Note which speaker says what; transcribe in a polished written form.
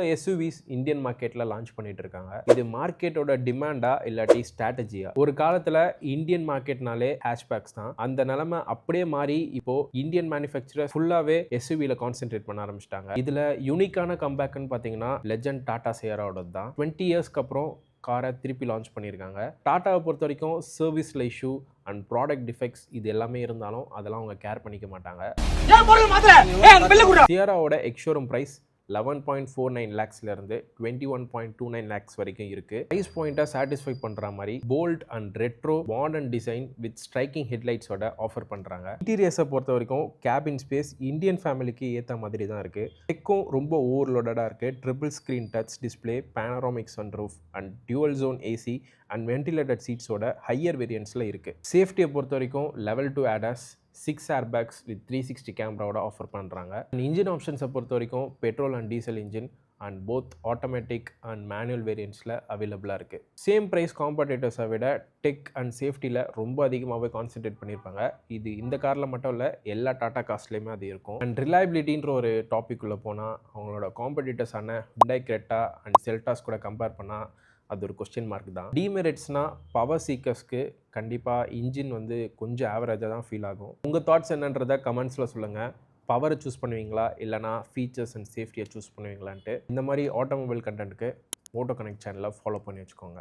Speaker 1: SUVs Indian மார்க்கெட்ல launch பண்ணிட்டு இருக்காங்க. இது மார்க்கெட்டோட டிமாண்டா இல்லாட்டி ஸ்ட்ராட்டஜியா? ஒரு காலத்துல இந்தியன் மார்க்கெட்னாலே ஹேஷ்பேக்ஸ் தான். அந்த நிலைமை அப்படியே மாறி இப்போ இந்தியன் மேனுஃபேக்சரர் ஃபுல்லாவே எஸ்யூவில கான்சென்ட்ரேட் பண்ண ஆரம்பிச்சிட்டாங்க. இதுல யூனிக்கான கம்பேக்னு பாத்தீங்கன்னா லெஜண்ட் டாடா சியராவோட தான். 20 இயர்ஸ்க்கு அப்புறம் காரை திருப்பி லான்ச் பண்ணியிருக்காங்க. டாட்டாவை பொறுத்த வரைக்கும் சர்வீஸ்ல இஷ்யூ அண்ட் ப்ராடக்ட் டிஃபெக்ட்ஸ் இது எல்லாமே இருந்தாலும் அதெல்லாம் அவங்க கேர் பண்ணிக்க மாட்டாங்க. சியராவோட எக்ஸ்ஷோரூம் பிரைஸ் 11.49 lakhsல இருந்து 21.29 lakhs வரைக்கும் இருக்கு. பிரைஸ் பாயிண்ட்டை சாட்டிஸ்ஃபை பண்ற மாதிரி bold and retro modern design with striking ஹெட்லைட்ஸோட ஆஃபர் பண்றாங்க. இன்டீரியர்ஸை பொறுத்த வரைக்கும் கேபின் ஸ்பேஸ் இந்தியன் ஃபேமிலிக்கு ஏற்ற மாதிரி தான் இருக்கு. டெக்கும் ரொம்ப ஓவர்லோடடா இருக்கு. Triple screen touch display, panoramic sunroof and dual zone AC and ventilated சீட்ஸோட ஹையர் வேரியன்ட்ஸில் இருக்குது. சேஃப்டியை பொறுத்த வரைக்கும் லெவல் 2 ADAS, 6 ஏர்பேக்ஸ் வித் 360 கேமராவோட ஆஃபர் பண்ணுறாங்க. இன்ஜின் ஆப்ஷன்ஸை பொறுத்த வரைக்கும் petrol and diesel engine and both automatic and manual வேரியன்ட்ஸில் அவைலபிளாக இருக்குது. சேம் ப்ரைஸ் காம்படிட்டர்ஸை விட டெக் அண்ட் சேஃப்டியில் ரொம்ப அதிகமாகவே கான்சென்ட்ரேட் பண்ணியிருப்பாங்க. இது இந்த காரில் மட்டும் இல்லை, எல்லா டாடா காஸ்ட்லேயுமே அது இருக்கும். அண்ட் ரிலையபிலிட்டின்ற ஒரு டாபிக் உள்ள போனால் அவங்களோட காம்படிட்டர்ஸான ஹுண்டாய் கிரெட்டா அண்ட் செல்டாஸ் கூட கம்பேர் பண்ணால் அது ஒரு கொஸ்டின் மார்க் தான். டிமெரிட்ஸ்னால் பவர் சீக்கர்ஸ்க்கு கண்டிப்பாக இன்ஜின் வந்து கொஞ்சம் ஆவரேஜாக தான் ஃபீல் ஆகும். உங்கள் தாட்ஸ் என்னன்றதை கமெண்ட்ஸில் சொல்லுங்கள். பவரை சூஸ் பண்ணுவீங்களா இல்லைனா ஃபீச்சர்ஸ் அண்ட் சேஃப்டியை சூஸ் பண்ணுவீங்களான்ட்டு. இந்த மாதிரி ஆட்டோமொபைல் கண்டென்ட்டுக்கு மோட்டோ கனெக்ட் சேனலை ஃபாலோ பண்ணி வச்சுக்கோங்க.